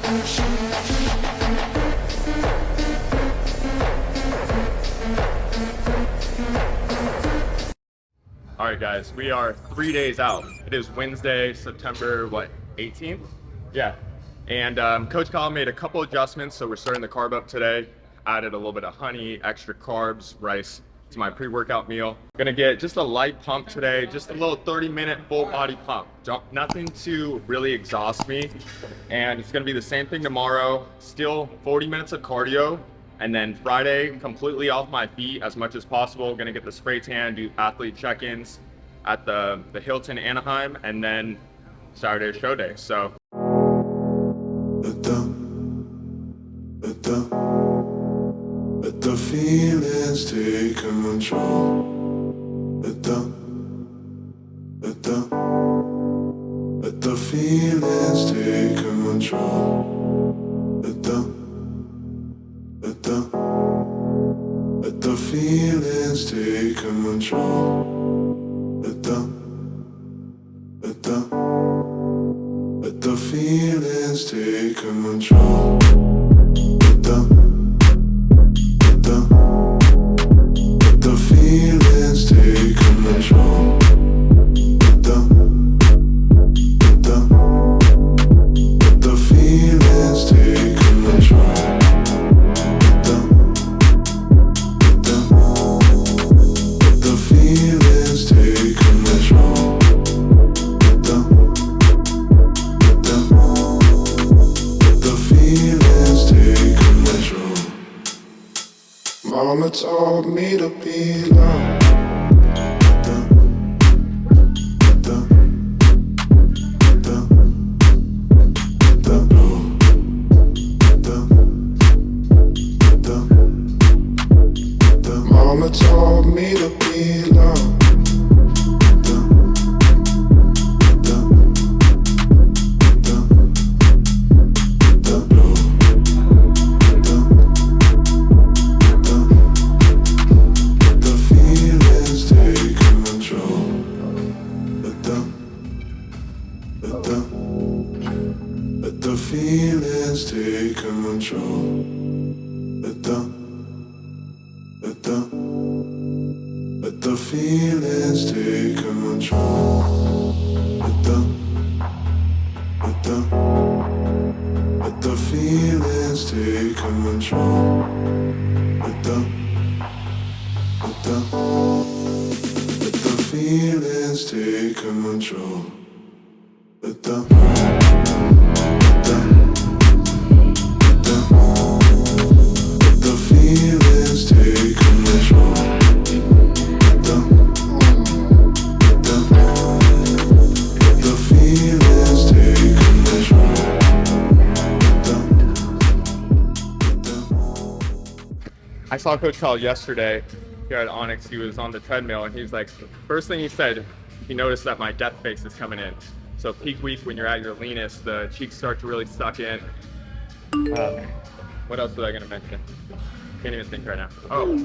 All right, guys, we are 3 days out. It is Wednesday, September, what, 18th? Yeah. And Coach Colin made a couple adjustments, so we're starting the carb up today. Added a little bit of honey, extra carbs, rice to my pre-workout meal. Gonna get just a light pump today, just a little 30-minute full body pump. Nothing to really exhaust me. And it's gonna be the same thing tomorrow, still 40 minutes of cardio. And then Friday, completely off my feet as much as possible. Gonna get the spray tan, do athlete check-ins at the Hilton Anaheim, and then Saturday show day, so. Let the feelings take control. Let the feelings take control. Let the feelings take control. Let the feelings take control. Let the feelings take control. Let the feelings take control. Let the feelings take control. Let the feelings take control. Mama told me to be loved. Mama told me to be loved. Let the feelings take control. Let the feelings take control. Let the feelings take control. Let the feelings take control. Let the feelings take control. Let the feelings take control. I saw Coach Colin yesterday here at Onyx. He was on the treadmill, and he was like, first thing he said, he noticed that my death face is coming in. So peak week, when you're at your leanest, the cheeks start to really suck in. What else was I gonna mention? Can't even think right now. Oh,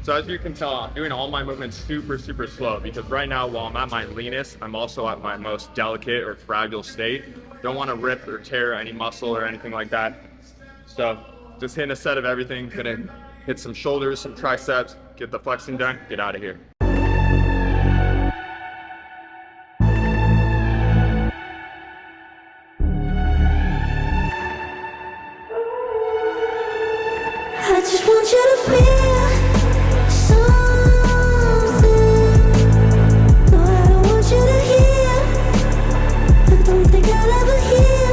so as you can tell, I'm doing all my movements super slow, because right now, while I'm at my leanest, I'm also at my most delicate or fragile state. Don't want to rip or tear any muscle or anything like that. So just hitting a set of everything. Gonna hit some shoulders, some triceps, get the flexing done, get out of here. I just want you to feel something. No, I don't want you to hear. I don't think I'll ever hear.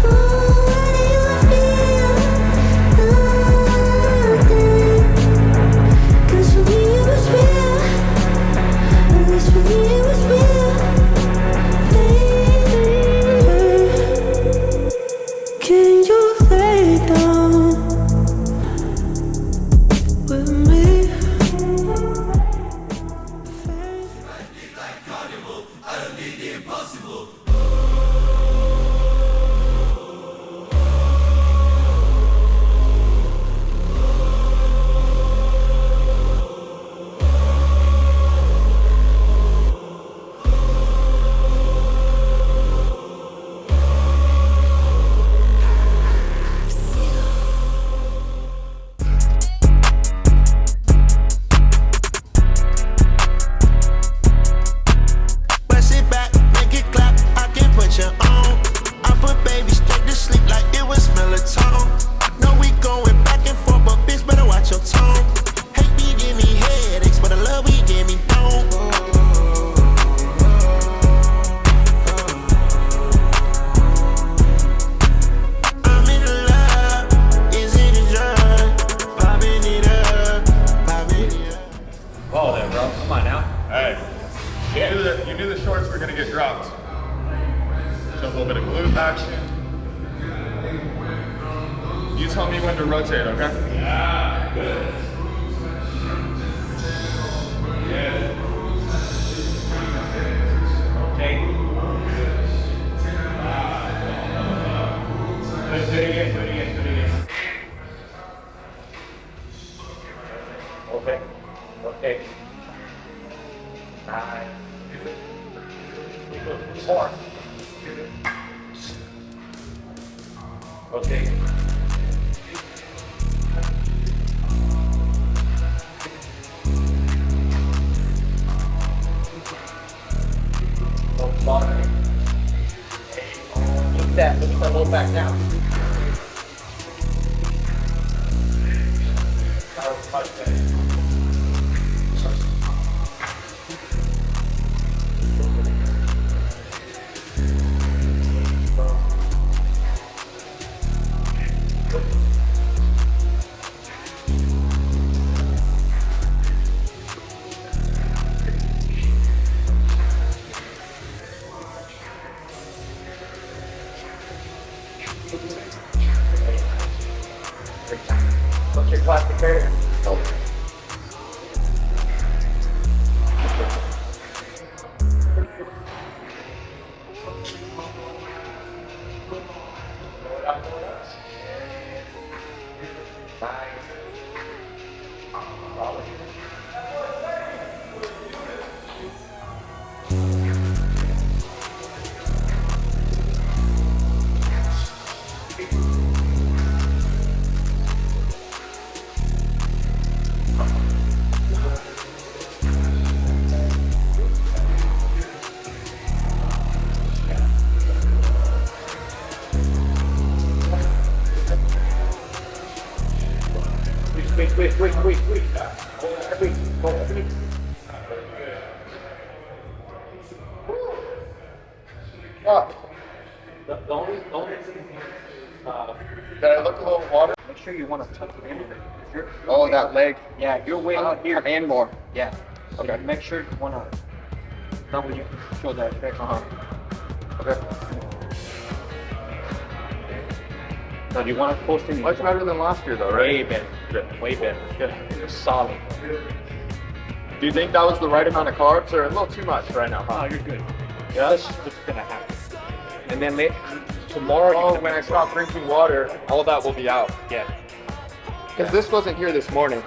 Oh, why do you feel nothing? 'Cause for me you were You tell me when to rotate, okay? Yeah, good. Yeah. Okay. Let's do it again, do it again, do it again. Okay. Okay. 9. 4. Okay. Keep that. Look at that little back down. That was much better. What's your plastic barrier? Oh. Wait. The only thing, did I look a little water? Make sure you want to tuck it in. Oh, that leg. Yeah, you're way out here. And more. Yeah. Okay. Make sure you want to double you show that effect. Okay. Now, do you want to post in? Much better than last year, though, right? Way better. Good. Way better. Good. You're solid. Do you think that was the right amount of carbs, or a little too much right now? Oh, you're good. Yeah, that's just gonna happen. And then tomorrow, When I stop drinking water, all that will be out. yeah, Because this wasn't here this morning.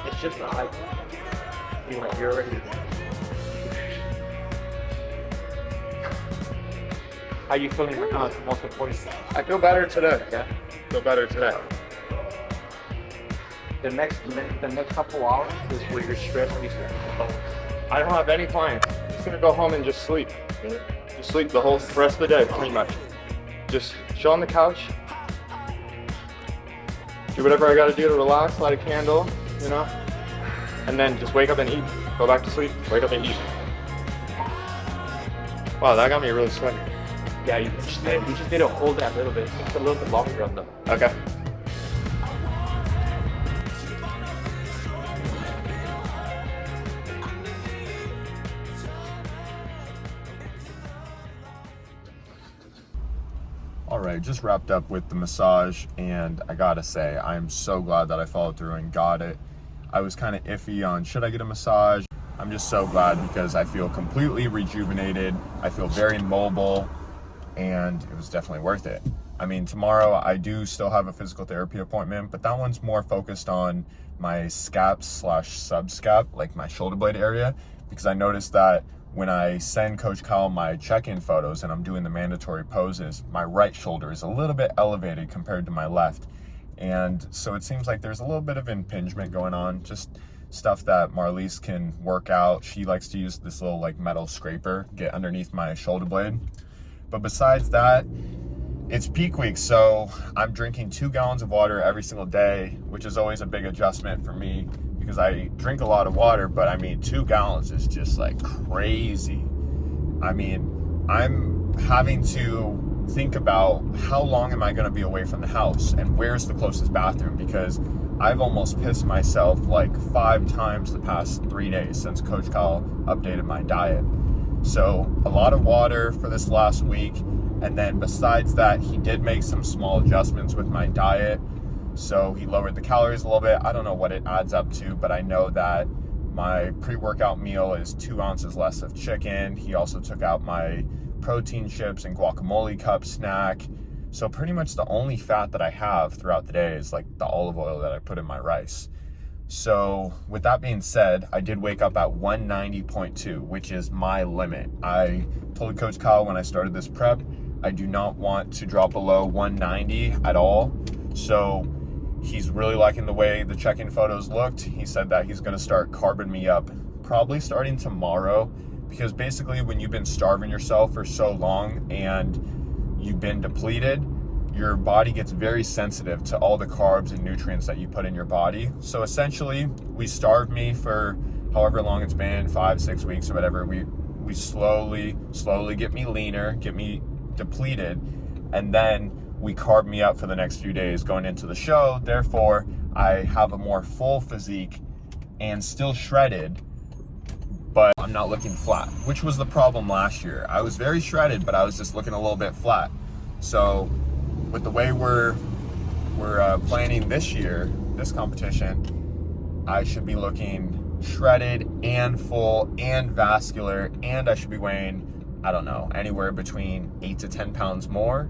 it's just a hype. You're already. How you feeling right now? It's the most important. I feel better today. Yeah. Feel better today. The next couple hours is where your stress needs to go. I don't have any plans. I'm just gonna go home and just sleep. Just sleep the whole rest of the day, pretty much. Just chill on the couch. Do whatever I gotta do to relax, light a candle, you know? And then just wake up and eat. Go back to sleep, wake up and eat. Wow, that got me really sweaty. Yeah, you just need to hold that a little bit. It's a little bit longer on them. Okay. All right, just wrapped up with the massage, and I gotta say, I'm so glad that I followed through and got it. I was kind of iffy on should I get a massage. I'm just so glad because I feel completely rejuvenated. I feel very mobile, and it was definitely worth it. I mean, tomorrow I do still have a physical therapy appointment, but that one's more focused on my scap/subscap, like my shoulder blade area, because I noticed that when I send Coach Kyle my check-in photos and I'm doing the mandatory poses, my right shoulder is a little bit elevated compared to my left. And so it seems like there's a little bit of impingement going on, just stuff that Marlies can work out. She likes to use this little like metal scraper, get underneath my shoulder blade. But besides that, it's peak week, so I'm drinking 2 gallons of water every single day, which is always a big adjustment for me because I drink a lot of water, but I mean, 2 gallons is just like crazy. I mean, I'm having to think about how long am I gonna be away from the house and where's the closest bathroom, because I've almost pissed myself like 5 times the past 3 days since Coach Kyle updated my diet. So a lot of water for this last week. And then besides that, he did make some small adjustments with my diet. So he lowered the calories a little bit. I don't know what it adds up to, but I know that my pre-workout meal is 2 ounces less of chicken. He also took out my protein chips and guacamole cup snack. So pretty much the only fat that I have throughout the day is like the olive oil that I put in my rice. So with that being said, I did wake up at 190.2, which is my limit. I told Coach Kyle when I started this prep, I do not want to drop below 190 at all. So he's really liking the way the check-in photos looked. He said that he's gonna start carbing me up probably starting tomorrow, because basically when you've been starving yourself for so long and you've been depleted, your body gets very sensitive to all the carbs and nutrients that you put in your body. So essentially, we starved me for however long it's been, 5-6 weeks or whatever. We slowly get me leaner, get me depleted, and then we carb me up for the next few days going into the show. Therefore, I have a more full physique and still shredded, but I'm not looking flat, which was the problem last year. I was very shredded, but I was just looking a little bit flat. So with the way we're planning this year, this competition, I should be looking shredded and full and vascular, and I should be weighing, I don't know, anywhere between 8 to 10 pounds more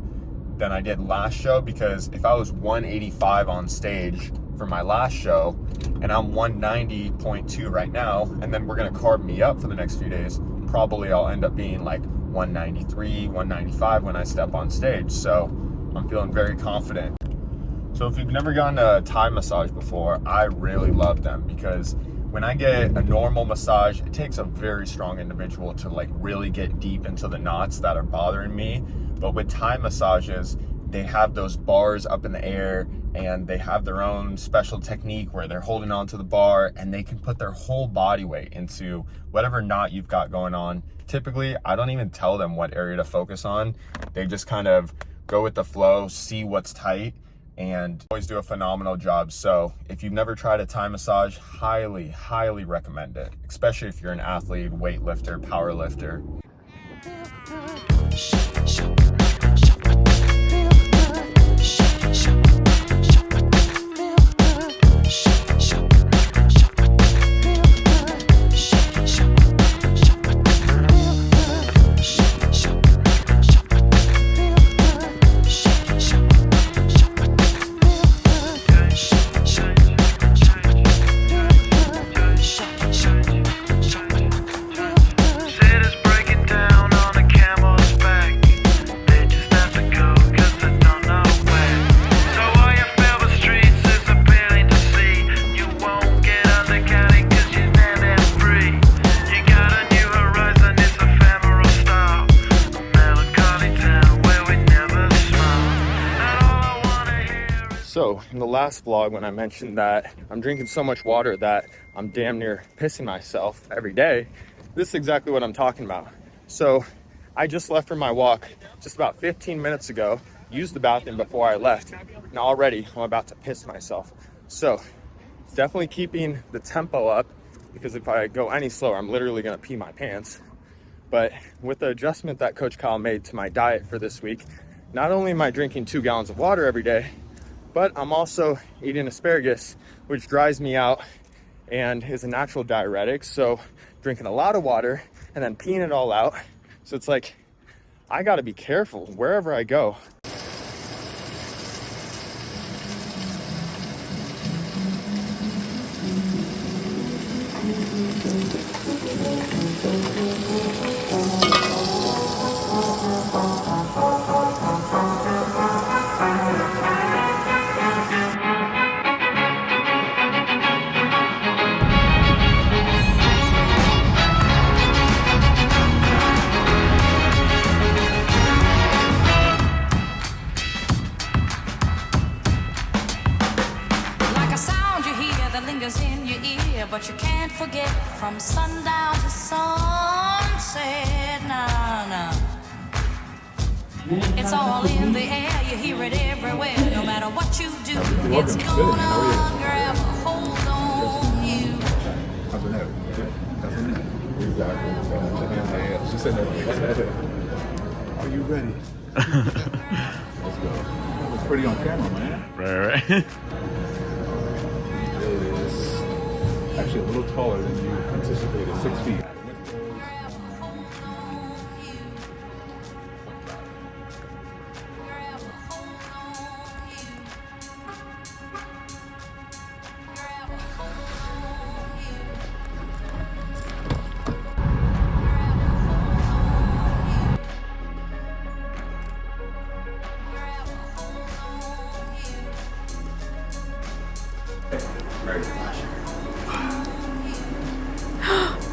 than I did last show, because if I was 185 on stage for my last show and I'm 190.2 right now, and then we're gonna carb me up for the next few days, probably I'll end up being like 193, 195 when I step on stage. So I'm feeling very confident. So if you've never gone to a Thai massage before, I really love them, because when I get a normal massage, it takes a very strong individual to like really get deep into the knots that are bothering me. But with Thai massages, they have those bars up in the air, and they have their own special technique where they're holding onto the bar and they can put their whole body weight into whatever knot you've got going on. Typically, I don't even tell them what area to focus on. They just kind of go with the flow, see what's tight, and always do a phenomenal job. So if you've never tried a Thai massage, highly recommend it, especially if you're an athlete, weightlifter, power lifter. So in the last vlog, when I mentioned that I'm drinking so much water that I'm damn near pissing myself every day, this is exactly what I'm talking about. So I just left for my walk just about 15 minutes ago, used the bathroom before I left, and already I'm about to piss myself. So definitely keeping the tempo up, because if I go any slower, I'm literally gonna pee my pants. But with the adjustment that Coach Kyle made to my diet for this week, not only am I drinking 2 gallons of water every day, but I'm also eating asparagus, which dries me out and is a natural diuretic. So drinking a lot of water and then peeing it all out. So it's like, I gotta be careful wherever I go. In your ear, but you can't forget from sundown to sunset. Nah. It's all in the air, you hear it everywhere. No matter what you do, it's gonna grab a hold on you. How's her neck? How's her neck? Exactly. She said that. Are you ready? Let's go. pretty on camera, man. Right. He is actually a little taller than you anticipated, 6 feet.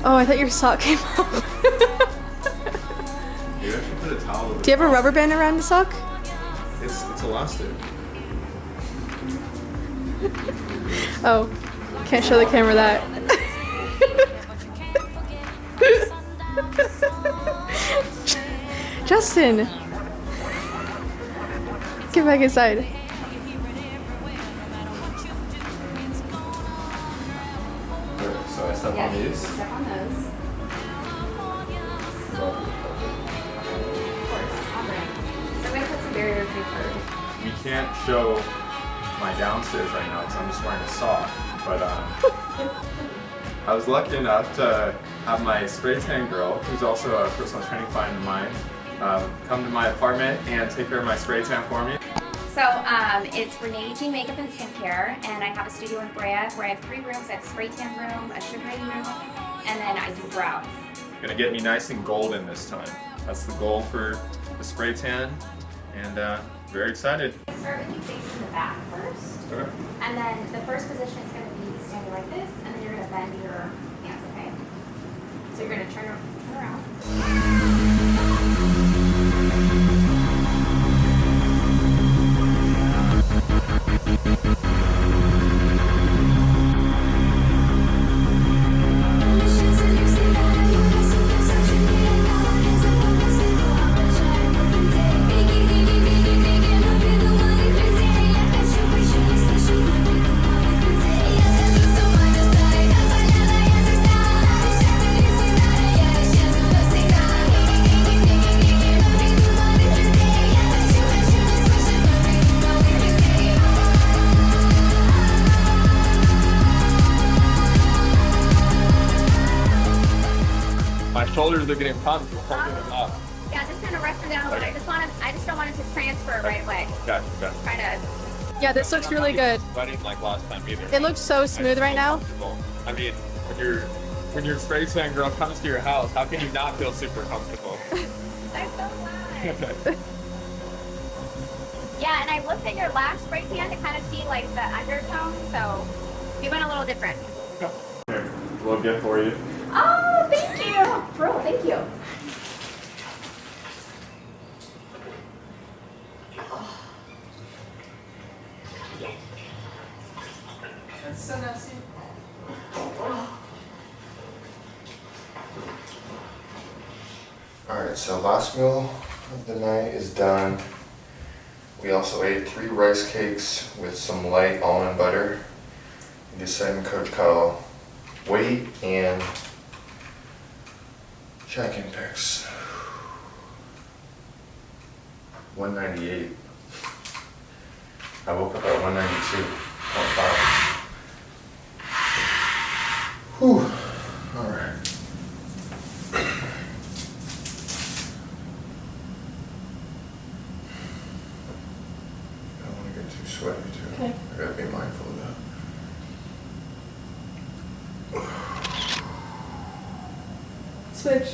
Oh, I thought your sock came off. You actually put a towel over. Do you have a rubber band around the sock? It's elastic. Oh, can't show the camera that. Justin! Get back inside. So I step on these. Step on those. Of course, on brand. So I'm gonna put some barrier paper. We can't show my downstairs right now because I'm just wearing a sock. But I was lucky enough to have my spray tan girl, who's also a personal training client of mine, come to my apartment and take care of my spray tan for me. So it's Renee Team Makeup and Skincare, and I have a studio in Brea where I have 3 rooms. I have a spray tan room, a sugar room, and then I do brows. Gonna get me nice and golden this time. That's the goal for the spray tan, and very excited. Start with you facing the back first, Okay. and then the first position is going to be standing like this, and then you're going to bend your hands, okay? So you're going to turn around. My shoulders are getting pumped. We're holding them up. Yeah, just kind of rest them down, but I just don't want it to transfer right away. Gotcha. Try to. Yeah, this looks really good. Sweating like last time either. It looks so smooth right now. I mean, when your spray tan girl comes to your house, how can you not feel super comfortable? I'm so glad. Yeah, and I looked at your last spray tan to kind of see like the undertone, so you went a little different. Here, a little gift for you. Oh, thank you. Bro, thank you. That's so nasty. Alright, so last meal of the night is done. We also ate 3 rice cakes with some light almond butter. We just sent Coach Kyle weight and check-in pics. 198. I woke up at 192.5. Whew. Alright. I don't want to get too sweaty too. Okay. I gotta be mindful of that. Switch.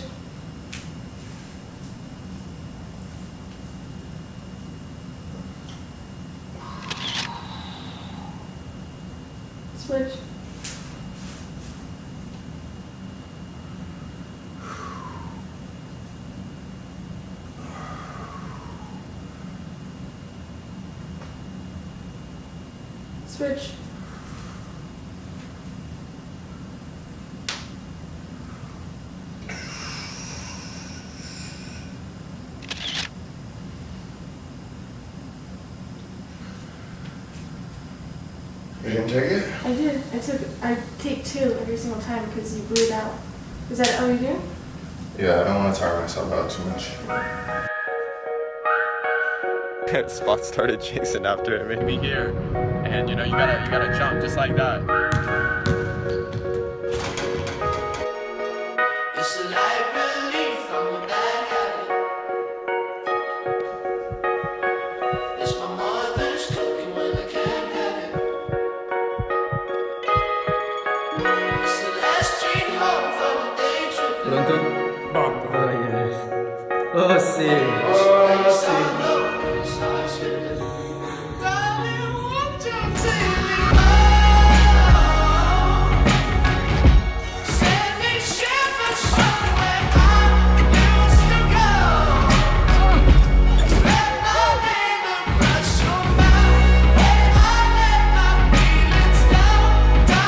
Switch. Switch. You didn't take it? I did. I take 2 every single time because you blew it out. Is that all you do? Yeah, I don't want to tire myself out too much. Spot started chasing after it, made me here. And you know, you gotta jump just like that. It's a light relief from a bad habit. It's my mother's cooking when I can't have it. It's the last train home from a day trip. Pronto? Oh yes. Oh sì.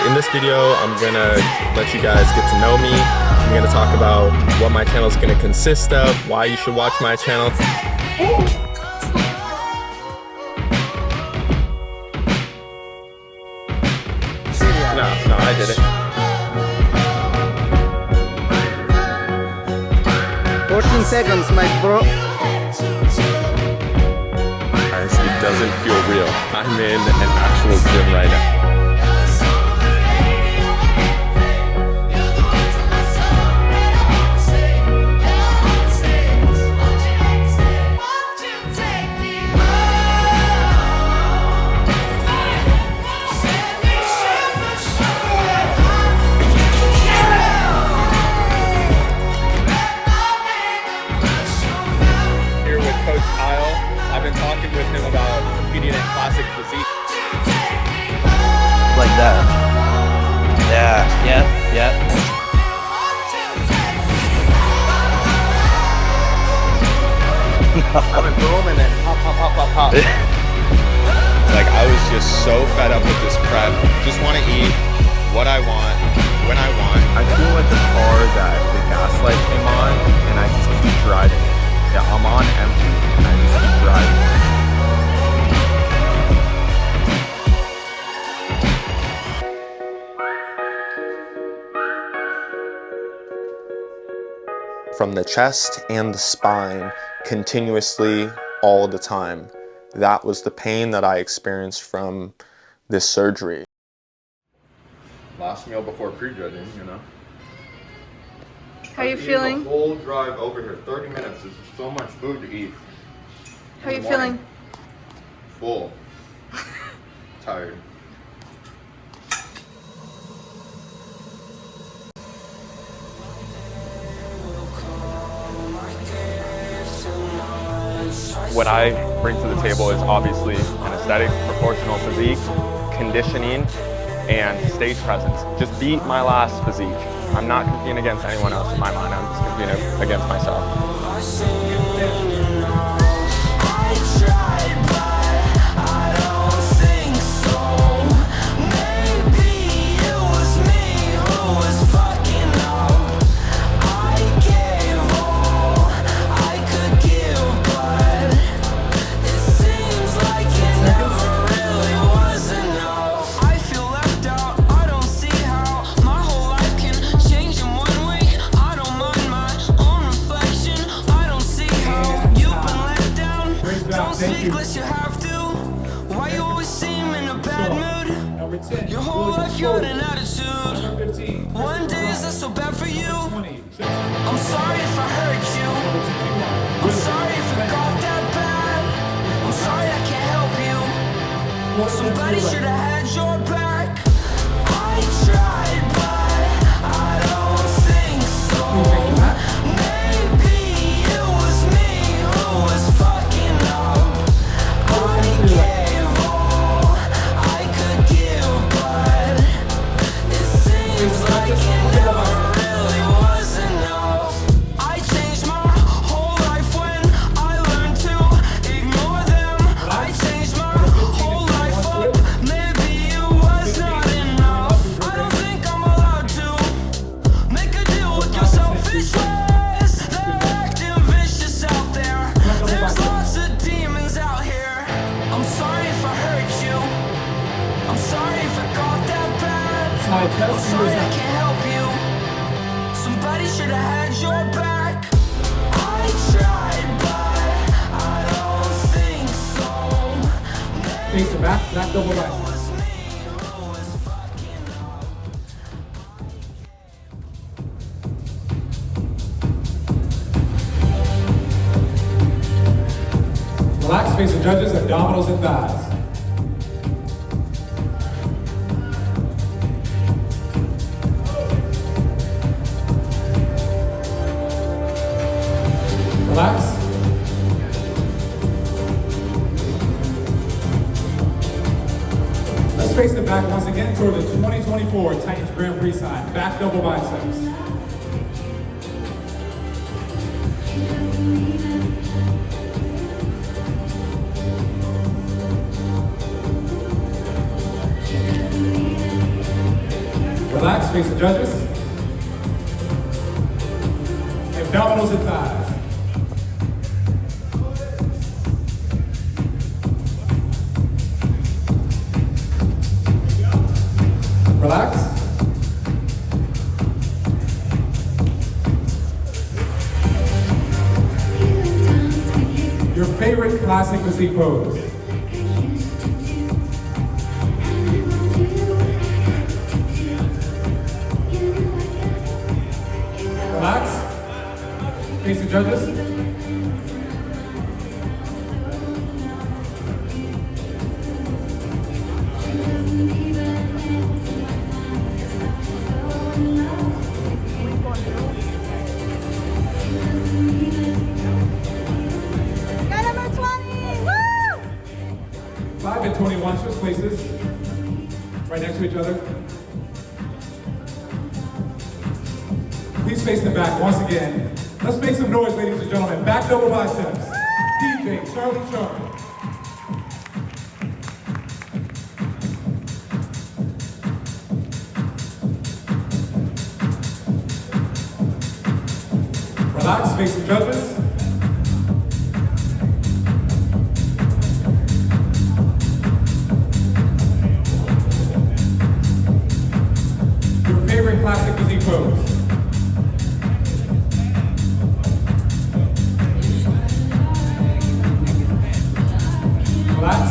In this video, I'm gonna let you guys get to know me. I'm gonna talk about what my channel is gonna consist of, why you should watch my channel. No, I did it. 14 seconds, my bro. Guys, it doesn't feel real. I'm in an actual gym right now. I've been talking with him about competing in classic physique. Like that. Yeah. I've been boom and then pop. Like, I was just so fed up with this prep. Just want to eat what I want, when I want. I feel like the car that the gas light came on, and I just keep driving it. Yeah, I'm on empty, and I just keep driving it. From the chest and the spine, continuously, all the time. That was the pain that I experienced from this surgery. Last meal before pre-judging, you know. How are you feeling? The whole drive over here, 30 minutes. There's so much food to eat. How are you feeling? Full. Tired. What I bring to the table is obviously an aesthetic, proportional physique, conditioning, and stage presence. Just beat my last physique. I'm not competing against anyone else in my mind. I'm just competing against myself. Your whole life you're in an attitude. One day is that so bad for you? I'm sorry if I hurt you. I'm sorry if it got that bad. I'm sorry I can't help you. Somebody should have had your back. I tried, but I don't think so. Maybe it was me who was fucking up. I gave all I could give, but it seems like it never really was enough. I changed my whole life when I learned to ignore them. I changed my whole life up, maybe it was not enough. I don't think I'm allowed to make a deal with your selfish ways. They're acting vicious out there. There's lots of demons out here. I'm sorry if I hurt you. I'm sorry if I got that bad. I'm sorry I can't help you. Somebody should have had your back. I tried, but I don't think so. face to back, back double biceps. Relax, face the judges, abdominals and thighs. Relax. Let's face the back once again toward the 2024 Titans Grand Prix sign. Back double biceps. Relax, face the judges. Abdominals and thighs. Relax. Your favorite classic physique pose. Relax. Face the judges. Got number 20! Woo! 5 and 21, switch places. Right next to each other. Please face the back once again. Let's make some noise, ladies and gentlemen. Back double biceps. DJ Charlie Sharp. Relax, face the judges. Your favorite classic physique pose. Relax.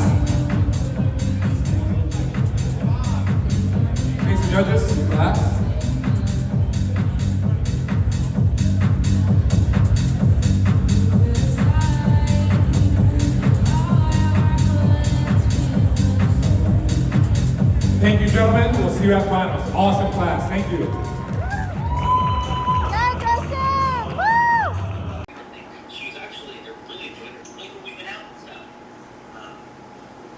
Face the judges. Relax. Thank you, gentlemen. We'll see you at finals. Awesome class. Thank you. Go, Justin! Woo! She's actually, they're really enjoying her. Like when we went out and stuff,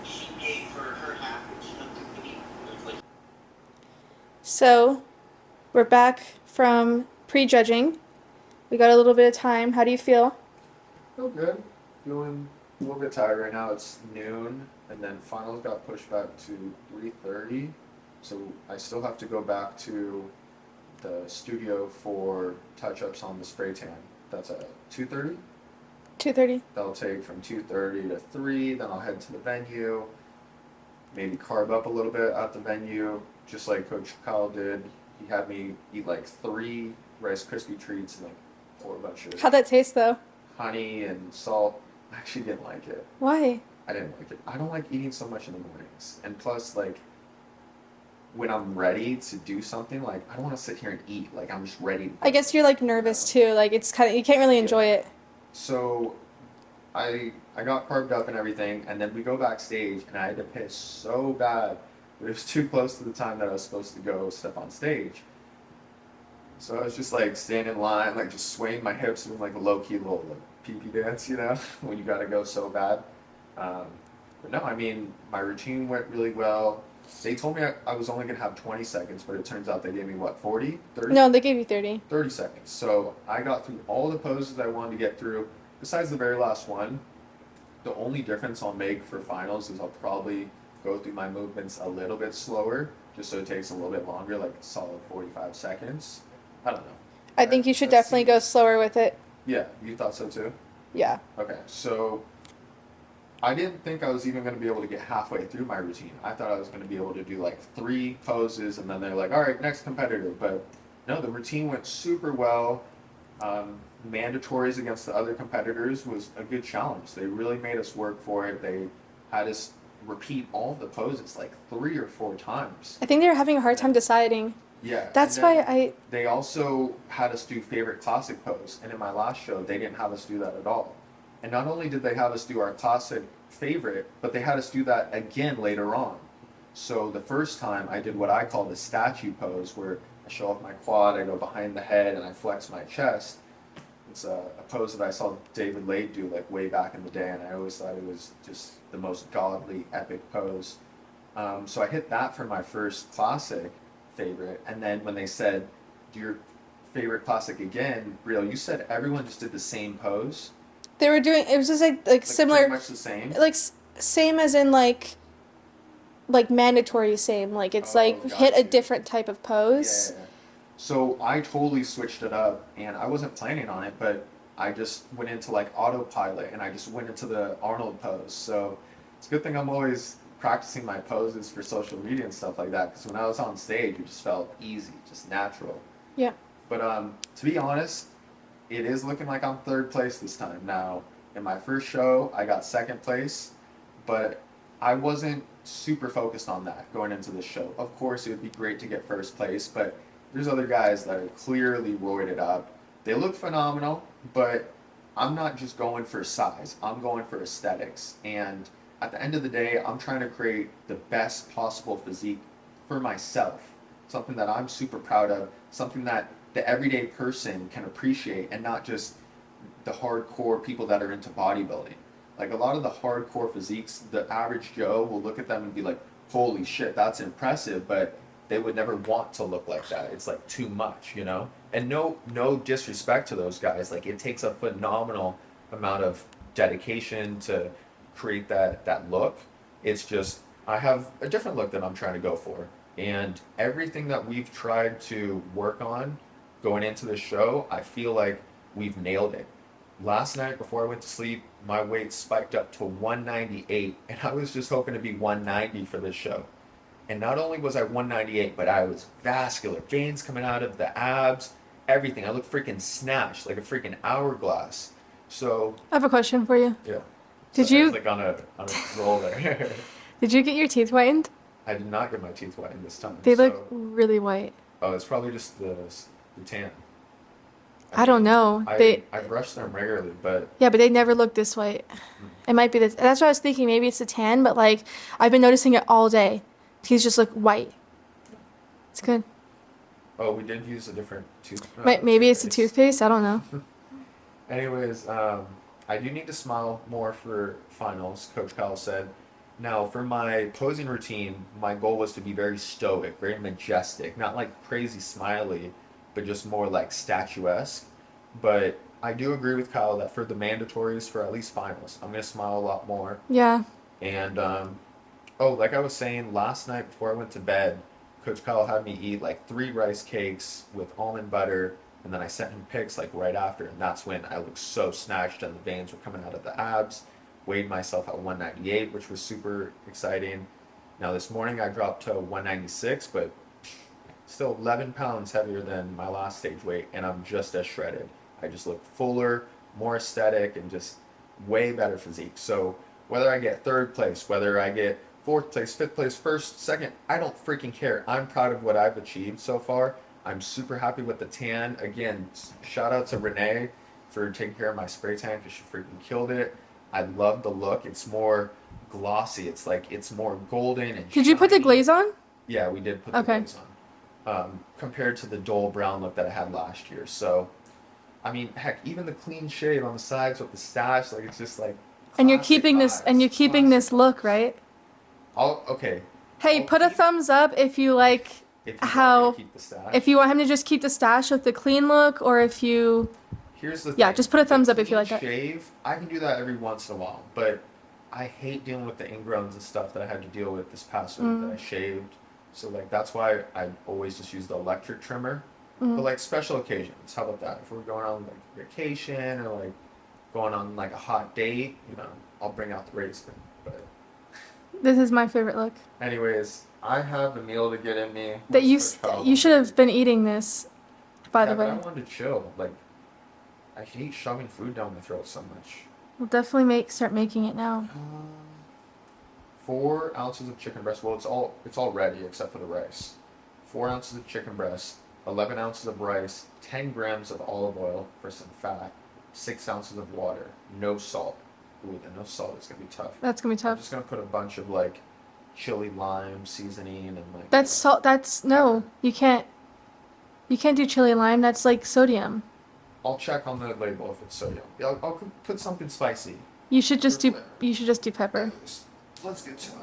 she paid for her half and she looked at me. It was like, So, we're back from pre-judging. We got a little bit of time. How do you feel? Feel good. Feeling a little bit tired right now. It's noon, and then finals got pushed back to 3:30. So I still have to go back to the studio for touch-ups on the spray tan. That's at 2:30. 2:30. That'll take from 2:30 to 3. Then I'll head to the venue. Maybe carb up a little bit at the venue, just like Coach Kyle did. He had me eat like 3 Rice Krispie treats and like pour a bunch of How'd that taste though? honey and salt. I actually didn't like it. Why? I didn't like it. I don't like eating so much in the mornings. And plus, like, when I'm ready to do something, like, I don't want to sit here and eat. Like, I'm just ready. I guess you're like nervous too. Like it's kind of, you can't really enjoy it. So, I got carved up and everything, and then we go backstage, and I had to piss so bad, but it was too close to the time that I was supposed to go step on stage. So I was just like standing in line, like just swaying my hips doing like a low-key little like pee-pee dance, you know, when you gotta go so bad. But no, I mean, my routine went really well. They told me I was only gonna have 20 seconds, but it turns out they gave me what, 40, 30? No, they gave you 30. 30 seconds. So I got through all the poses I wanted to get through, besides the very last one. The only difference I'll make for finals is I'll probably go through my movements a little bit slower, just so it takes a little bit longer, like a solid 45 seconds. I don't know. I think you should Let's definitely see. go slower with it. Yeah, you thought so too? Yeah. Okay, so I didn't think I was even going to be able to get halfway through my routine. I thought I was going to be able to do like 3 poses and then they're like, all right, next competitor. But no, the routine went super well. Mandatories against the other competitors was a good challenge. They really made us work for it. They had us repeat all the poses like 3 or 4 times. I think they were having a hard time deciding. Yeah. That's and then why They also had us do favorite classic pose, and in my last show, they didn't have us do that at all. And not only did they have us do our classic favorite, but they had us do that again later on. So the first time I did what I call the statue pose, where I show off my quad, I go behind the head, and I flex my chest. It's a pose that I saw David Lade do like way back in the day, and I always thought it was just the most godly, epic pose. So I hit that for my first classic favorite, and then when they said, do your favorite classic again, Brielle, you said everyone just did the same pose? they were doing, it was just like similar, pretty much the same? like same as in like mandatory same, like it's like hit a gotcha. different type of pose. Yeah. So I totally switched it up, and I wasn't planning on it, but I just went into like autopilot, and I just went into the Arnold pose. So it's a good thing I'm always practicing my poses for social media and stuff like that, because when I was on stage, it just felt easy, just natural. Yeah. But to be honest, it is looking like I'm 3rd place this time. Now, in my first show, I got 2nd place, but I wasn't super focused on that going into the show. Of course, it would be great to get 1st place, but there's other guys that are clearly roided up. They look phenomenal, but I'm not just going for size. I'm going for aesthetics. And at the end of the day, I'm trying to create the best possible physique for myself. Something that I'm super proud of, something that the everyday person can appreciate, and not just the hardcore people that are into bodybuilding. Like a lot of the hardcore physiques, the average Joe will look at them and be like, holy shit, that's impressive, but they would never want to look like that. It's like too much, you know? And no disrespect to those guys. Like it takes a phenomenal amount of dedication to create that look. It's just, I have a different look that I'm trying to go for. And everything that we've tried to work on going into the show, I feel like we've nailed it. Last night before I went to sleep, my weight spiked up to 198, and I was just hoping to be 190 for this show. And not only was I 198, but I was vascular, veins coming out of the abs, everything. I looked freaking snatched, like a freaking hourglass. So I have a question for you. yeah. Did So I you was like on a roll there. did you get your teeth whitened? I did not get my teeth whitened this time. They look so- really white. Oh, it's probably just the tan. I don't know. I brush them regularly, but Yeah, but they never look this white. It might be this. That's what I was thinking. Maybe it's the tan, but like I've been noticing it all day. Teeth just look white. It's good. oh, we did use a different Maybe it's the toothpaste. I don't know. Anyways, I do need to smile more for finals, Coach Kyle said. Now, for my posing routine, my goal was to be very stoic, very majestic, not like crazy smiley, but just more like statuesque. But I do agree with Kyle that for the mandatories, for at least finals, I'm going to smile a lot more. Yeah. And, like I was saying, last night before I went to bed, Coach Kyle had me eat like 3 rice cakes with almond butter, and then I sent him pics like right after, and that's when I looked so snatched and the veins were coming out of the abs. Weighed myself at 198, which was super exciting. Now this morning I dropped to 196, but still 11 pounds heavier than my last stage weight, and I'm just as shredded. I just look fuller, more aesthetic, and just way better physique. So whether I get 3rd place, whether I get 4th place, 5th place, 1st, 2nd, I don't freaking care. I'm proud of what I've achieved so far. I'm super happy with the tan. Again, shout out to Renee for taking care of my spray tan, because she freaking killed it. I love the look. It's more glossy. It's like it's more golden and Did you put the shiny. glaze on? Yeah, we did put the Okay. glaze on. Compared to the dull brown look that I had last year. So, I mean, heck, even the clean shave on the sides with the stash, like it's just like. And you're classic keeping this vibes, this look, right? Okay. Hey, I'll put a keep- thumbs up if you like if you how want me to keep the stash. if you want him to just keep the stash with the clean look, or if you Here's the Yeah, thing. just put a The thumbs up if you clean like that. Shave, I can do that every once in a while, but I hate dealing with the ingrowns and stuff that I had to deal with this past week that I shaved. So like that's why I always just use the electric trimmer. But like special occasions, how about that? If we're going on like vacation or like going on like a hot date, I'll bring out the razor. But This is my favorite look. anyways, I have a meal to get in me. That you Let's switch you should have been eating this, by the Yeah, but way. I wanted to chill. Like I hate shoving food down my throat so much. We'll definitely start making it now. 4 ounces of chicken breast. Well, it's all ready except for the rice. 4 ounces of chicken breast, 11 ounces of rice, 10 grams of olive oil for some fat, 6 ounces of water, no salt. Ooh, the no salt is gonna be tough. That's gonna be I'm tough. just gonna put a bunch of like chili lime seasoning and like. That's salt. That's no. You can't. You can't do chili lime. That's like sodium. I'll check on the label if it's sodium. Yeah, I'll put something spicy. You should just do. You should just do pepper. Let's get to it.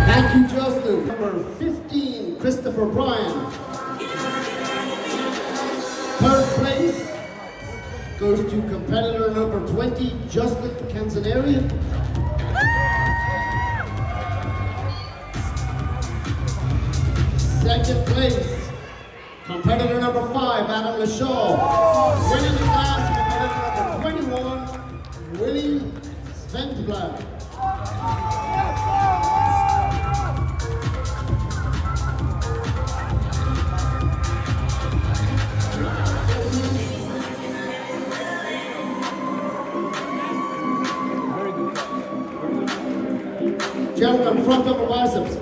Thank you, Justin. Number 15, Christopher Bryan. Third place goes to competitor number 20, Justin Canzaneri. Second place, competitor number 5, Adam Lashaw. Winning the class, competitor number 21, Willie Svendblad. Gentlemen, front upper biceps.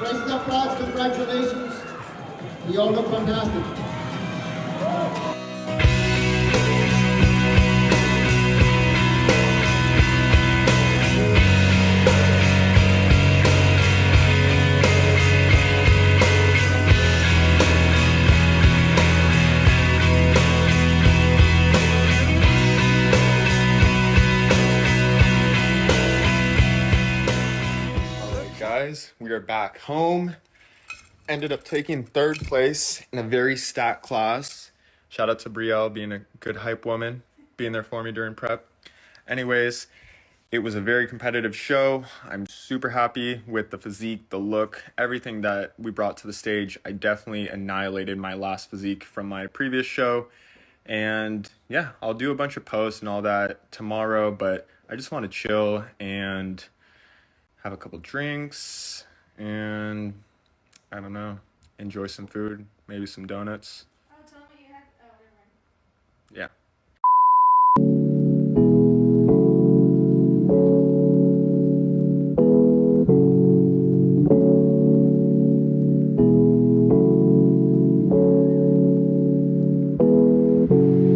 Raise up, lads, congratulations. You all look fantastic. Guys, we are back home. Ended up taking 3rd place in a very stacked class. Shout out to Brielle being a good hype woman, being there for me during prep. Anyways, it was a very competitive show. I'm super happy with the physique, the look, everything that we brought to the stage. I definitely annihilated my last physique from my previous show. And yeah, I'll do a bunch of posts and all that tomorrow, but I just want to chill and have a couple drinks and I don't know, enjoy some food, maybe some donuts. Oh, tell me what you had. Oh, never mind. Yeah.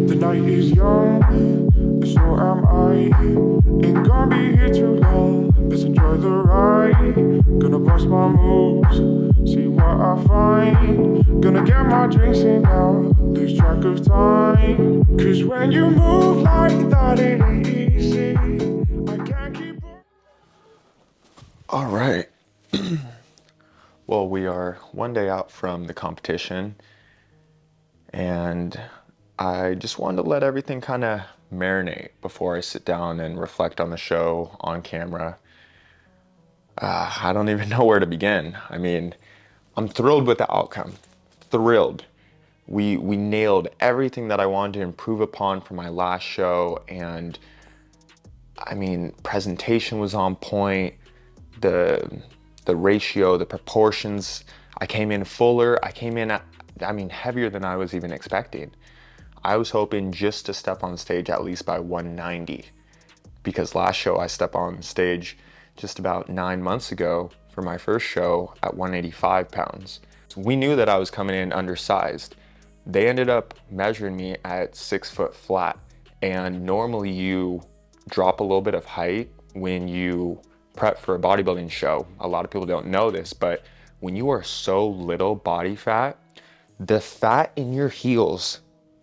The night is young, and so am I. Ain't gonna be here too long. Let's enjoy the ride. Gonna bust my moves, see what I find. Gonna get my drinks in now, lose track of time. Cause when you move like that, it ain't easy. I can't keep up. All right. Well, we are one day out from the competition, and I just wanted to let everything kind of marinate before I sit down and reflect on the show on camera. I don't even know where to begin. I mean, I'm thrilled with the outcome. Thrilled. We nailed everything that I wanted to improve upon from my last show, and I mean, presentation was on point. The ratio, the proportions, I came in fuller. I came in, heavier than I was even expecting. I was hoping just to step on stage at least by 190, because last show I stepped on stage just about 9 months ago for my first show at 185 pounds. So we knew that I was coming in undersized. They ended up measuring me at 6 foot flat, And normally you drop a little bit of height when you prep for a bodybuilding show. A lot of people don't know this, but when you are so little body fat, the fat in your heels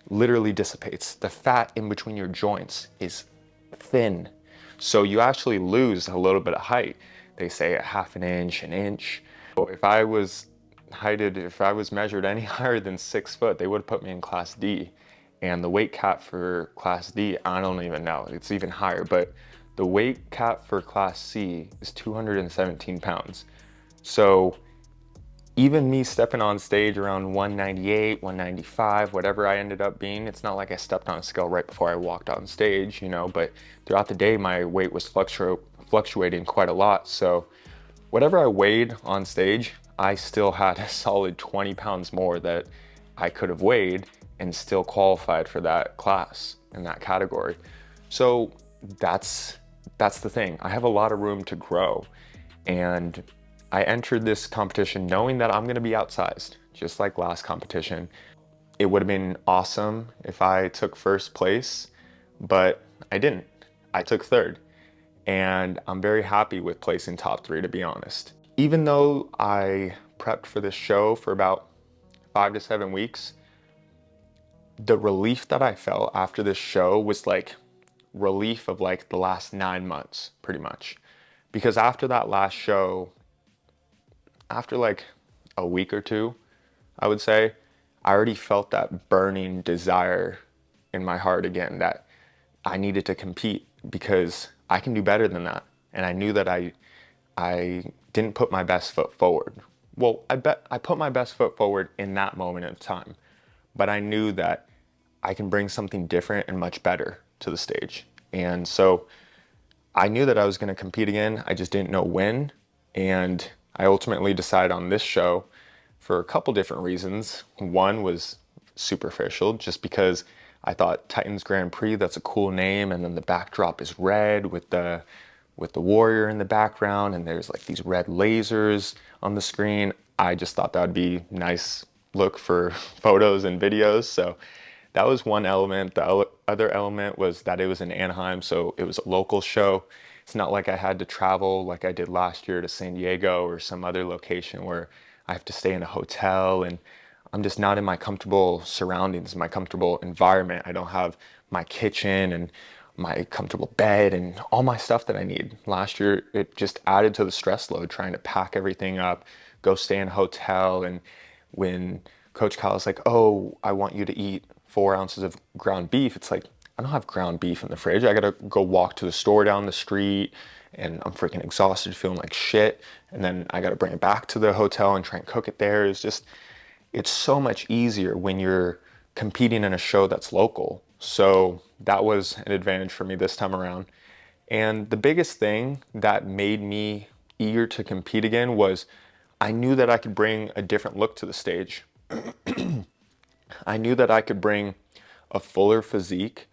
literally dissipates. The fat in between your joints is thin. So you actually lose a little bit of height. They say a half an inch, an inch. If I was measured any higher than 6 foot, they would have put me in class D. And the weight cap for class D, I don't even know, it's even higher, but the weight cap for class C is 217 pounds. So even me stepping on stage around 198, 195, whatever I ended up being, it's not like I stepped on a scale right before I walked on stage, you know, but throughout the day, my weight was fluctuating quite a lot. So whatever I weighed on stage, I still had a solid 20 pounds more that I could have weighed and still qualified for that class in that category. So that's the thing. I have a lot of room to grow, and I entered this competition knowing that I'm gonna be outsized, just like last competition. It would have been awesome if I took first place, but I didn't. I took third, and I'm very happy with placing top 3, to be honest. Even though I prepped for this show for about 5 to 7 weeks, the relief that I felt after this show was like relief of like the last 9 months, pretty much. Because after that last show, after like a week or two, I would say, I already felt that burning desire in my heart again, that I needed to compete because I can do better than that. And I knew that I didn't put my best foot forward. Well, I put my best foot forward in that moment of time, but I knew that I can bring something different and much better to the stage. And so I knew that I was gonna compete again. I just didn't know when. And I ultimately decided on this show for a couple different reasons. One was superficial, just because I thought Titans Grand Prix, that's a cool name, and then the backdrop is red with the warrior in the background, and there's like these red lasers on the screen. I just thought that would be nice look for photos and videos. So that was one element. The other element was that it was in Anaheim, so it was a local show. It's not like I had to travel like I did last year to San Diego or some other location where I have to stay in a hotel, and I'm just not in my comfortable surroundings, my comfortable environment. I don't have my kitchen and my comfortable bed and all my stuff that I need. Last year, it just added to the stress load trying to pack everything up, go stay in a hotel. And when Coach Kyle was like, oh, I want you to eat 4 ounces of ground beef, it's like, I don't have ground beef in the fridge. I gotta go walk to the store down the street, and I'm freaking exhausted, feeling like shit. And then I gotta bring it back to the hotel and try and cook it there. It's so much easier when you're competing in a show that's local. So that was an advantage for me this time around. And the biggest thing that made me eager to compete again was I knew that I could bring a different look to the stage. I knew that I could bring a fuller physique.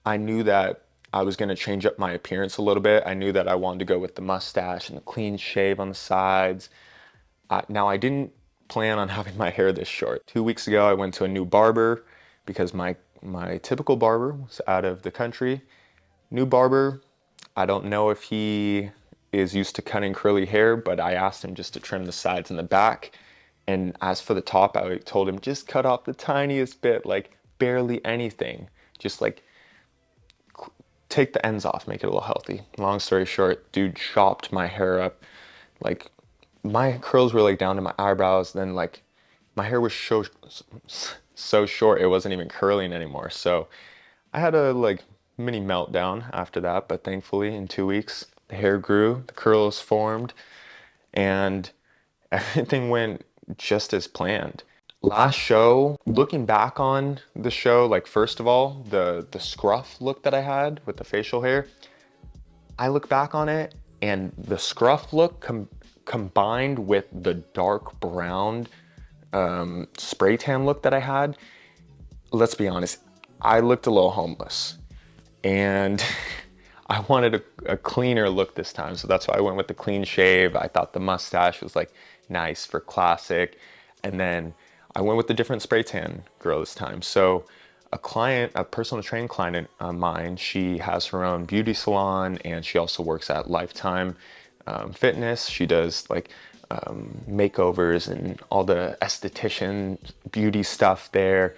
I knew that I was gonna change up my appearance a little bit. I knew that I wanted to go with the mustache and the clean shave on the sides. Now, I didn't plan on having my hair this short. 2 weeks ago, I went to a new barber because my typical barber was out of the country. New barber, I don't know if he is used to cutting curly hair, but I asked him just to trim the sides and the back. And as for the top, I told him just cut off the tiniest bit, like barely anything. Just like take the ends off, make it a little healthy. Long story short, dude chopped my hair up. Like my curls were like down to my eyebrows, then like my hair was so short it wasn't even curling anymore. So I had a like mini meltdown after that, but thankfully in 2 weeks the hair grew, the curls formed, and everything went just as planned. Last show, looking back on the show, like first of all, the scruff look that I had with the facial hair, I look back on it and the scruff look combined with the dark brown spray tan look that I had, let's be honest, I looked a little homeless, and I wanted a cleaner look this time. So that's why I went with the clean shave. I thought the mustache was like nice for classic. And then I went with the different spray tan girl this time. So a client, a personal training client of mine. She has her own beauty salon, and she also works at Lifetime Fitness. She does like makeovers and all the esthetician beauty stuff there.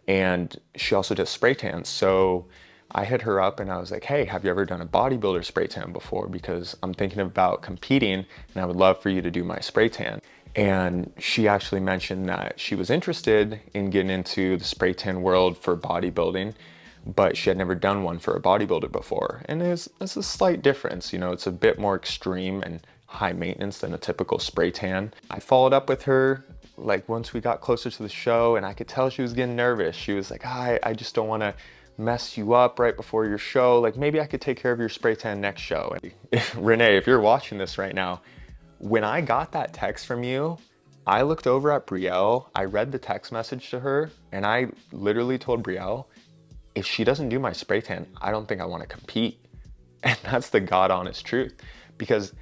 And she also does spray tans. So I hit her up and I was like, hey, have you ever done a bodybuilder spray tan before? Because I'm thinking about competing and I would love for you to do my spray tan. And she actually mentioned that she was interested in getting into the spray tan world for bodybuilding, but she had never done one for a bodybuilder before. And it's a slight difference, you know, it's a bit more extreme and high maintenance than a typical spray tan. I followed up with her like once we got closer to the show, and I could tell she was getting nervous. She was like, I just don't want to mess you up right before your show. Like, maybe I could take care of your spray tan next show. And Renee, if you're watching this right now, when I got that text from you, I looked over at Brielle, I read the text message to her, and I literally told Brielle, if she doesn't do my spray tan, I don't think I want to compete. And that's the God honest truth. Because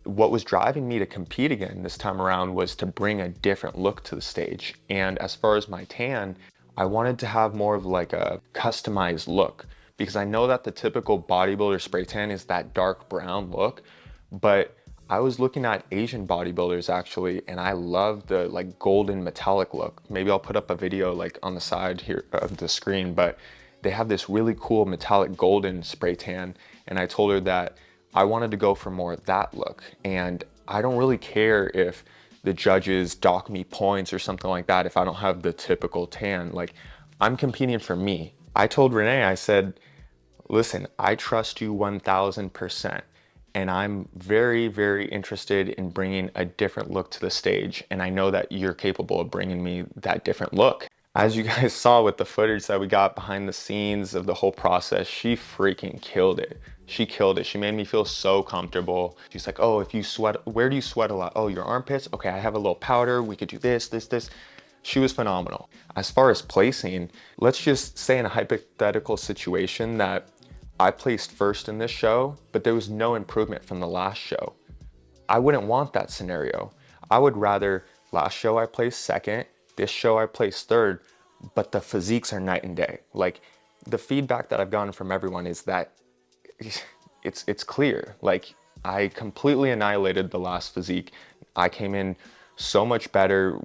what was driving me to compete again this time around was to bring a different look to the stage. And as far as my tan, I wanted to have more of like a customized look, because I know that the typical bodybuilder spray tan is that dark brown look, but I was looking at Asian bodybuilders actually, and I love the like golden metallic look. Maybe I'll put up a video like on the side here of the screen, but they have this really cool metallic golden spray tan. And I told her that I wanted to go for more of that look. And I don't really care if the judges dock me points or something like that if I don't have the typical tan. Like, I'm competing for me. I told Renee, I said, listen, I trust you 1000%. And I'm very, very interested in bringing a different look to the stage. And I know that you're capable of bringing me that different look. As you guys saw with the footage that we got behind the scenes of the whole process, she freaking killed it. She killed it. She made me feel so comfortable. She's like, oh, if you sweat, where do you sweat a lot? Oh, your armpits? Okay, I have a little powder. We could do this, this, this. She was phenomenal. As far as placing, let's just say in a hypothetical situation that I placed first in this show, but there was no improvement from the last show. I wouldn't want that scenario. I would rather last show I placed second, this show I placed third, but the physiques are night and day. Like, the feedback that I've gotten from everyone is that it's clear. Like, I completely annihilated the last physique. I came in so much better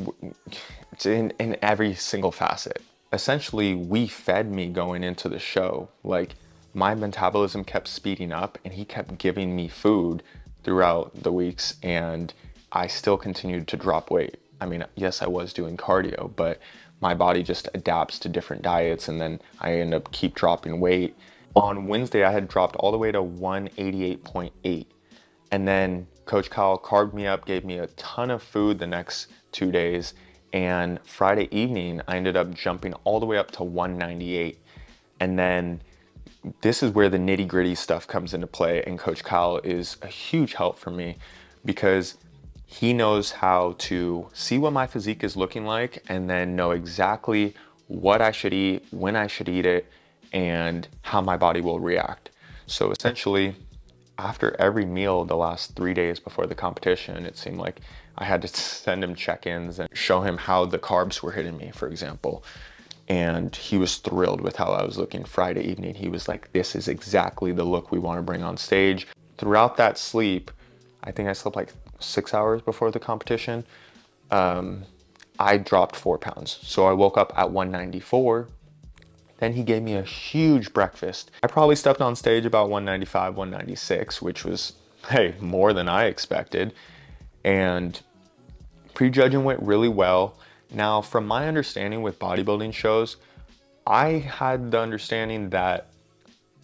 in every single facet. Essentially, we fed me going into the show. Like, my metabolism kept speeding up and he kept giving me food throughout the weeks, and I still continued to drop weight. I mean, yes, I was doing cardio, but my body just adapts to different diets, and then I end up keep dropping weight. On Wednesday, I had dropped all the way to 188.8. And then Coach Kyle carved me up, gave me a ton of food the next 2 days. And Friday evening, I ended up jumping all the way up to 198. And then this is where the nitty gritty stuff comes into play. And Coach Kyle is a huge help for me, because he knows how to see what my physique is looking like and then know exactly what I should eat, when I should eat it, and how my body will react. So essentially, after every meal the last 3 days before the competition, it seemed like I had to send him check-ins and show him how the carbs were hitting me, for example. And he was thrilled with how I was looking Friday evening. He was like, this is exactly the look we want to bring on stage. Throughout that sleep, I think I slept like 6 hours before the competition, I dropped 4 pounds. So I woke up at 194. Then he gave me a huge breakfast. I probably stepped on stage about 195, 196, which was, hey, more than I expected. And prejudging went really well. Now, from my understanding with bodybuilding shows, I had the understanding that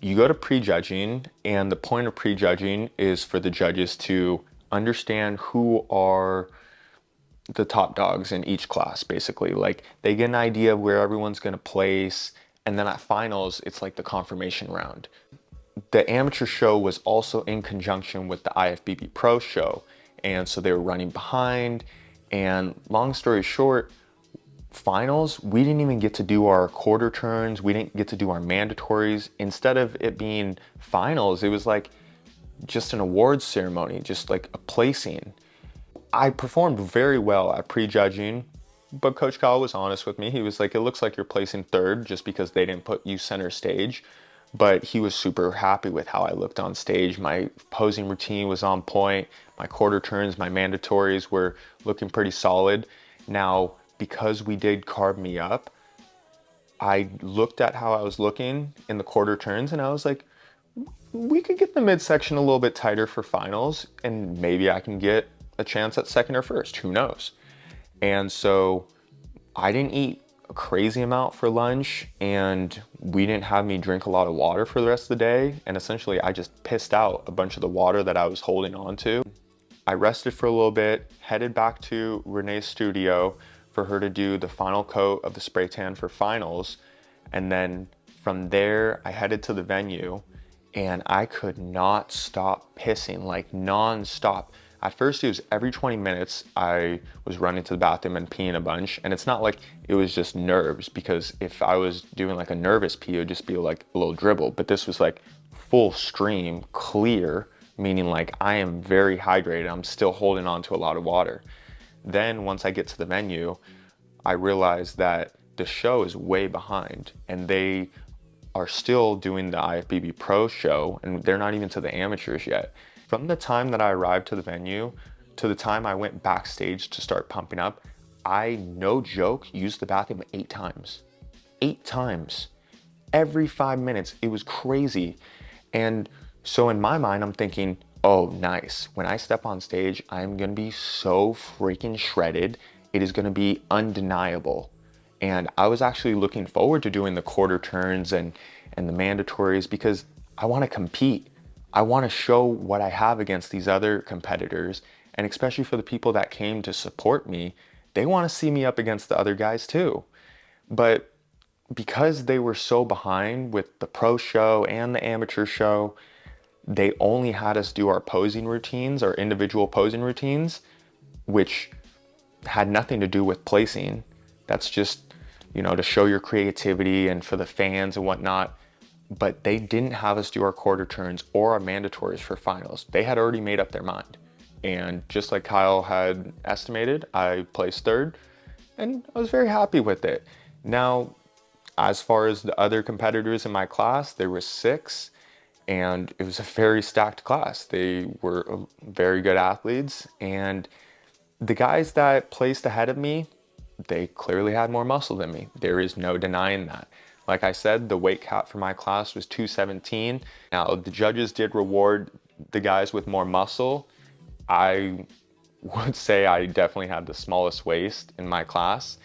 you go to prejudging, and the point of prejudging is for the judges to understand who are the top dogs in each class, basically. Like, they get an idea of where everyone's gonna place, and then at finals, it's like the confirmation round. The amateur show was also in conjunction with the IFBB Pro show, and so they were running behind, and long story short, finals, we didn't even get to do our quarter turns, we didn't get to do our mandatories. Instead of it being finals, it was like just an awards ceremony, just like a placing. I performed very well at prejudging, but Coach Kyle was honest with me. He was like, it looks like you're placing third just because they didn't put you center stage. But he was super happy with how I looked on stage. My posing routine was on point. My quarter turns, my mandatories were looking pretty solid. Now, because we did carb me up, I looked at how I was looking in the quarter turns and I was like, we could get the midsection a little bit tighter for finals and maybe I can get a chance at second or first, who knows? And so I didn't eat a crazy amount for lunch and we didn't have me drink a lot of water for the rest of the day. And essentially I just pissed out a bunch of the water that I was holding on to. I rested for a little bit, headed back to Renee's studio for her to do the final coat of the spray tan for finals. And then from there, I headed to the venue and I could not stop pissing, like non-stop. At first it was every 20 minutes I was running to the bathroom and peeing a bunch. And it's not like it was just nerves, because if I was doing like a nervous pee, it would just be like a little dribble. But this was like full stream, clear, meaning like I am very hydrated. I'm still holding on to a lot of water. Then once I get to the venue, I realized that the show is way behind and they are still doing the IFBB Pro show and they're not even to the amateurs yet. From the time that I arrived to the venue to the time I went backstage to start pumping up, I, no joke, used the bathroom 8 times. 8 times. Every 5 minutes. It was crazy. And so in my mind, I'm thinking, oh, nice. When I step on stage, I'm gonna be so freaking shredded. It is gonna be undeniable. And I was actually looking forward to doing the quarter turns and the mandatories because I wanna compete. I wanna show what I have against these other competitors. And especially for the people that came to support me, they wanna see me up against the other guys too. But because they were so behind with the pro show and the amateur show, they only had us do our posing routines, our individual posing routines, which had nothing to do with placing. That's just, you know, to show your creativity and for the fans and whatnot. But they didn't have us do our quarter turns or our mandatories for finals. They had already made up their mind. And just like Kyle had estimated, I placed third and I was very happy with it. Now, as far as the other competitors in my class, there were 6. And it was a very stacked class. They were very good athletes. And the guys that placed ahead of me, they clearly had more muscle than me. There is no denying that. Like I said, the weight cap for my class was 217. Now, the judges did reward the guys with more muscle. I would say I definitely had the smallest waist in my class.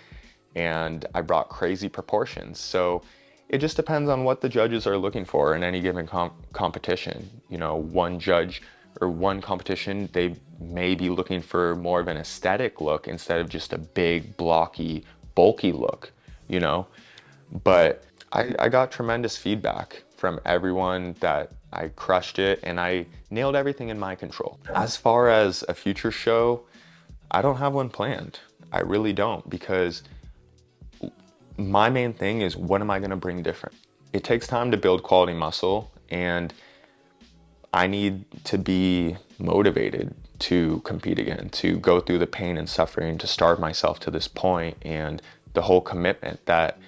And I brought crazy proportions. So it just depends on what the judges are looking for in any given competition. You know, one judge or one competition, they may be looking for more of an aesthetic look instead of just a big, blocky, bulky look, you know? But I got tremendous feedback from everyone that I crushed it and I nailed everything in my control. As far as a future show, I don't have one planned. I really don't, because my main thing is, what am I gonna bring different? It takes time to build quality muscle and I need to be motivated to compete again, to go through the pain and suffering, to starve myself to this point and the whole commitment that,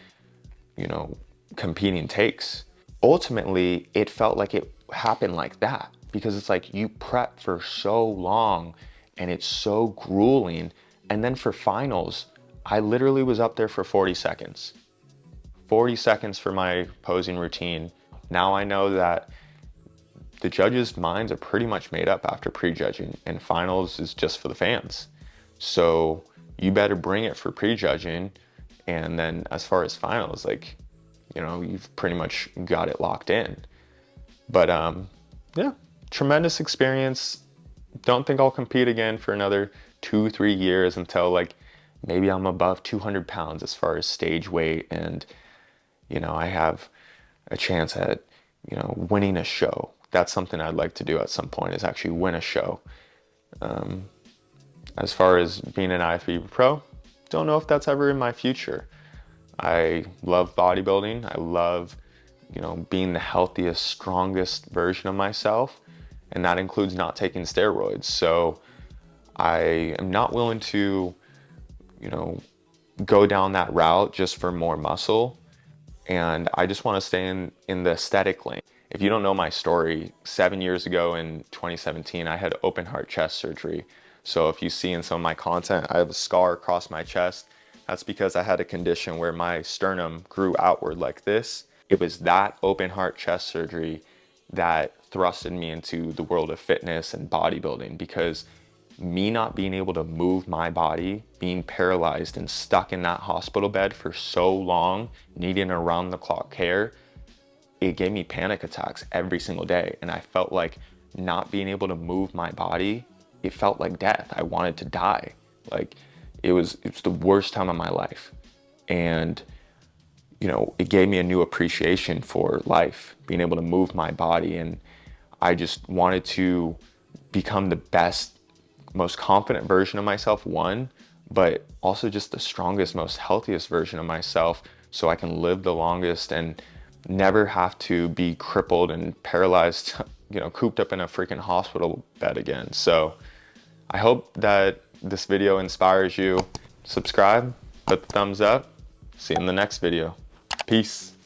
you know, competing takes. Ultimately, it felt like it happened like that because it's like you prep for so long and it's so grueling. And then for finals, I literally was up there for 40 seconds. 40 seconds for my posing routine. Now I know that the judges' minds are pretty much made up after prejudging, and finals is just for the fans. So you better bring it for prejudging, and then as far as finals, like, you know, you've pretty much got it locked in. But yeah, tremendous experience. Don't think I'll compete again for another 2-3 years until like maybe I'm above 200 pounds as far as stage weight, and you know, I have a chance at, you know, winning a show. That's something I'd like to do at some point, is actually win a show. As far as being an IFBB pro, don't know if that's ever in my future. I love bodybuilding. I love, you know, being the healthiest, strongest version of myself, and that includes not taking steroids. So I am not willing to, you know, go down that route just for more muscle. And I just want to stay in the aesthetic lane. If you don't know my story, 7 years ago in 2017, I had open heart chest surgery. So if you see in some of my content, I have a scar across my chest. That's because I had a condition where my sternum grew outward like this. It was that open heart chest surgery that thrusted me into the world of fitness and bodybuilding, because me not being able to move my body, being paralyzed and stuck in that hospital bed for so long, needing around the clock care, it gave me panic attacks every single day. And I felt like not being able to move my body, it felt like death. I wanted to die. Like it was the worst time of my life. And you know, it gave me a new appreciation for life, being able to move my body. And I just wanted to become the best, most confident version of myself, one, but also just the strongest, most healthiest version of myself, so I can live the longest and never have to be crippled and paralyzed, you know, cooped up in a freaking hospital bed again. So I hope that this video inspires you. Subscribe, put the thumbs up. See you in the next video. Peace.